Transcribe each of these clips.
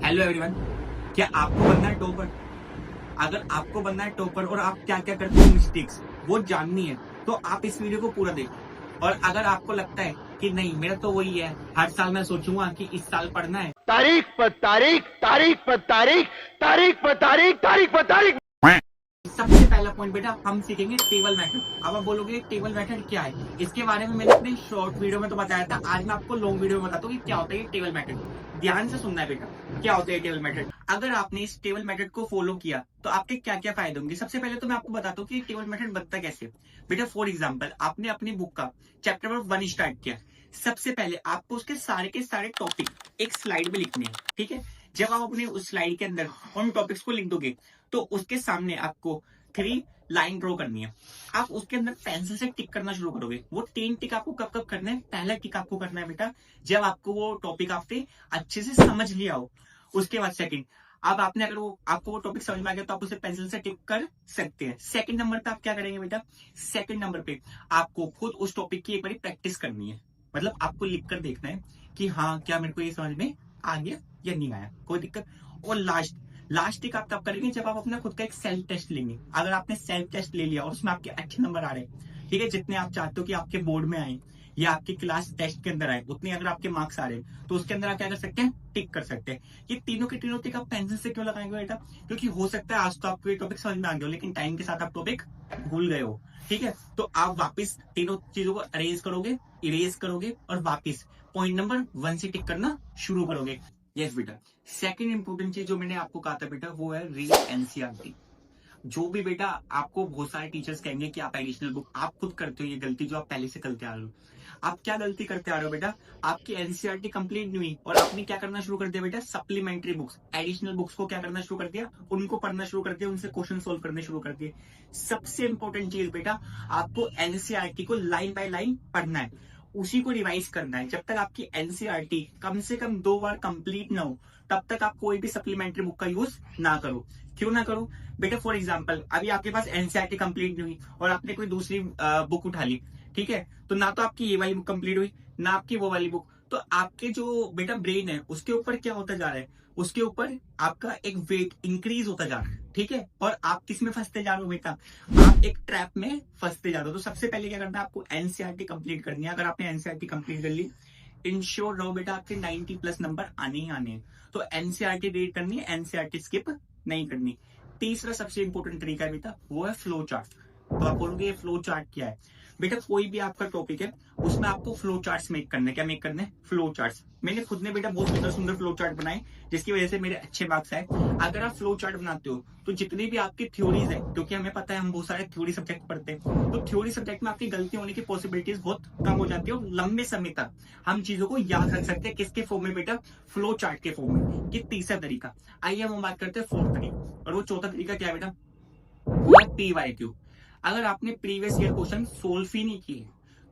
Hello everyone. क्या आपको बनना है टॉपर? अगर आपको बनना है टॉपर और आप क्या क्या करते हो मिस्टेक्स वो जाननी है तो आप इस वीडियो को पूरा देखो। और अगर आपको लगता है कि नहीं मेरा तो वही है, हर साल मैं सोचूंगा कि इस साल पढ़ना है, तारीख पर तारीख, तारीख पर तारीख, तारीख पर तारीख, तारीख पर तारीख। सबसे पहला पॉइंट बेटा हम सीखेंगे टेबल मेथड। अब आप बोलोगे टेबल मेथड क्या है? इसके बारे में मैंने अपने शॉर्ट वीडियो में तो बताया था, आज मैं आपको लॉन्ग वीडियो में बताता हूँ कि क्या होता है ये टेबल मेथड। ध्यान से सुनना है बेटा, क्या होता है टेबल मेथड। अगर आपने इस टेबल मेथड को फॉलो किया तो आपके क्या क्या फायदे होंगे। सबसे पहले तो मैं आपको बताता हूँ कि टेबल मेथड बनता कैसे। बेटा फॉर एग्जाम्पल आपने अपनी बुक का चैप्टर नंबर 1 स्टार्ट किया, सबसे पहले आपको उसके सारे के सारे टॉपिक एक स्लाइड में लिखने हैं, ठीक है। जब आप अपने उस स्लाइड के अंदर उन टॉपिक्स को लिख दोगे तो उसके सामने आपको 3 लाइन ड्रॉ करनी है। आप उसके अंदर पेंसिल से टिक करना शुरू करोगे। वो 3 टिक आपको कब कब करना है? पहला टिक आपको करना है बेटा जब आपको वो टॉपिक आपने अच्छे से समझ लिया हो। उसके बाद सेकंड, अब आपने अगर वो आपको वो टॉपिक समझ में आ गया तो आप उसे पेंसिल से टिक कर सकते हैं। सेकंड नंबर पे आप क्या करेंगे बेटा? सेकंड नंबर पे आपको खुद उस टॉपिक की एक बार प्रैक्टिस करनी है। मतलब आपको लिख कर देखना है कि हाँ क्या मेरे को ये समझ में आ गया या नहीं आया, कोई दिक्कत। और लास्ट टिक आप तब करेंगे जब आप अपना खुद का एक सेल्फ टेस्ट लेंगे। अगर आपने सेल्फ टेस्ट ले लिया और उसमें आपके अच्छे नंबर आ रहे हैं, ठीक है, जितने आप चाहते हो कि आपके बोर्ड में आए या आपके क्लास टेस्ट के अंदर आए उतने अगर आपके मार्क्स आ रहे हैं तो उसके अंदर आप क्या कर सकते हैं? टिक कर सकते हैं। ये तीनों के तीनों टिक आप पेंसिल से क्यों लगाएंगे बेटा? क्योंकि हो सकता है आज तो आपको ये टॉपिक समझ में आ गया हो लेकिन टाइम के साथ आप टॉपिक भूल गए हो, ठीक है। तो आप वापिस तीनों चीजों को अरेज करोगे, इरेज करोगे और वापिस पॉइंट नंबर 1 से टिक करना शुरू करोगे। यस बेटा। सेकंड इंपॉर्टेंट चीज जो मैंने आपको कहा था बेटा वो है रीड एनसीईआरटी। जो भी बेटा आपको बहुत सारे टीचर्स कहेंगे कि आप एडिशनल बुक, आप खुद करते हो ये गलती जो आप पहले से करते आ रहे हो। आप क्या गलती करते आ रहे हो बेटा? आपकी एनसीईआरटी कंप्लीट नहीं हुई और आपने क्या करना शुरू कर दिया बेटा? सप्लीमेंट्री बुक्स, एडिशनल बुक्स को क्या करना शुरू कर दिया? उनको पढ़ना शुरू कर दिया, उनसे क्वेश्चन सोल्व करने शुरू कर दिए। सबसे इंपॉर्टेंट चीज बेटा आपको एनसीईआरटी को लाइन बाय लाइन पढ़ना है, उसी को रिवाइज करना है। जब तक आपकी एनसीईआरटी कम से कम 2 बार कंप्लीट ना हो तब तक आप कोई भी सप्लीमेंट्री बुक का यूज ना करो। क्यों ना करो बेटा? फॉर एग्जाम्पल अभी आपके पास एनसीईआरटी कंप्लीट नहीं हुई और आपने कोई दूसरी बुक उठा ली, ठीक है, तो ना तो आपकी ये वाली बुक कंप्लीट हुई ना आपकी वो वाली बुक, तो आपके जो बेटा ब्रेन है उसके ऊपर क्या होता जा रहा है? उसके ऊपर आपका एक वेट इंक्रीज होता जा रहा है, ठीक है। और आप किस में फंसते जा रहे हो बेटा? आप एक ट्रैप में फंसते जा रहे हो। तो सबसे पहले क्या करना है? आपको एनसीईआरटी कंप्लीट करनी है। अगर आपने एनसीईआरटी कंप्लीट कर ली, इंश्योर रहो बेटा आपके 90 प्लस नंबर आने ही आने हैं। तो एनसीईआरटी रीड करनी है, एनसीईआरटी स्किप नहीं करनी। तीसरा सबसे इंपॉर्टेंट तरीका है बेटा वो है फ्लो चार्ट। तो आप बोलोगे ये फ्लो चार्ट क्या है? बेटा कोई भी आपका टॉपिक है उसमें आपको फ्लो चार्ट्स मेक करने हैं। क्या मेक करने हैं? Flow charts. मैंने खुद ने बेटा बहुत सुंदर सुंदर फ्लो चार्ट बनाए जिसकी वजह से मेरे अच्छे मार्क्स आए। अगर आप फ्लो चार्ट बनाते हो तो जितनी भी आपकी थ्योरीज है, क्योंकि हमें पता है हम बहुत सारे थ्योरी सब्जेक्ट पढ़ते हैं, तो थ्योरी सब्जेक्ट में आपकी गलती होने की पॉसिबिलिटीज बहुत कम हो जाती है और लंबे समय तक हम चीजों को याद रख सकते हैं। किसके फॉर्म में बेटा? फ्लो चार्ट के फॉर्म में। ये तीसरा तरीका। आइए हम बात करते हैं फोर्थ तरीका। और वो चौथा तरीका क्या है बेटा? वो है पीवाईक्यू। अगर आपने प्रीवियस ईयर क्वेश्चन सोल्व ही नहीं किए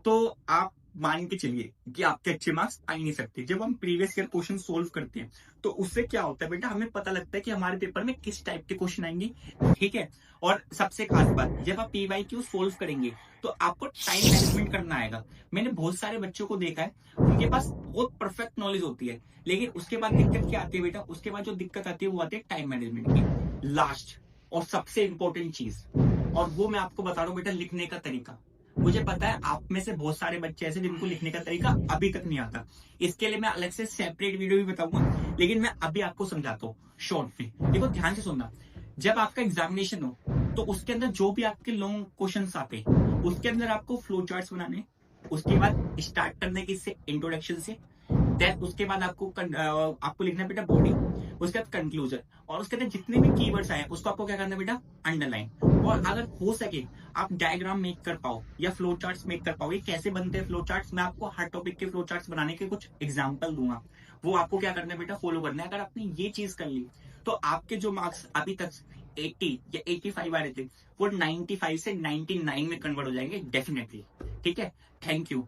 तो आप मान के चलिए कि आपके अच्छे मार्क्स आ ही नहीं सकते। जब हम प्रीवियस ईयर क्वेश्चन सोल्व करते हैं तो उससे क्या होता है बेटा? हमें पता लगता है कि हमारे पेपर में किस टाइप के क्वेश्चन आएंगे, ठीक है। और सबसे खास बात, जब आप पीवाईक्यू सोल्व करेंगे तो आपको टाइम मैनेजमेंट करना आएगा। मैंने बहुत सारे बच्चों को देखा है उनके पास बहुत परफेक्ट नॉलेज होती है लेकिन उसके बाद दिक्कत क्या आती है बेटा? उसके बाद जो दिक्कत आती है वो आती है टाइम मैनेजमेंट की। लास्ट और सबसे इंपॉर्टेंट चीज, और वो मैं आपको बता रहा हूँ बेटा, लिखने का तरीका। मुझे पता है आप में से बहुत सारे बच्चे ऐसे जिनको लिखने का तरीका अभी तक नहीं आता। इसके लिए मैं अलग से सेपरेट वीडियो भी बताऊंगा लेकिन मैं अभी आपको समझाता हूँ शॉर्ट में। देखो ध्यान से सुनना। जब आपका एग्जामिनेशन हो तो उसके अंदर जो भी आपके लॉन्ग क्वेश्चन आते उसके अंदर आपको फ्लो चार्ट्स बनाने, उसके बाद स्टार्ट करने की इससे इंट्रोडक्शन से, देन उसके बाद आपको लिखना बेटा बॉडी, उसके बाद कंक्लूजन, और उसके अंदर जितने भी कीवर्ड्स आए उसको आपको क्या करना बेटा? अंडरलाइन। और अगर हो सके आप डायग्राम मेक कर पाओ या फ्लो चार्ट्स मेक कर पाओ। ये कैसे बनते हैं फ्लो चार्ट्स? मैं आपको हर टॉपिक के फ्लो चार्ट्स बनाने के कुछ एग्जांपल दूंगा, वो आपको क्या करना है बेटा? फॉलो करना है। अगर आपने ये चीज कर ली तो आपके जो मार्क्स अभी तक 80 या 85 आ रहे थे वो 95 से 99 में कन्वर्ट हो जाएंगे डेफिनेटली, ठीक है। Thank you.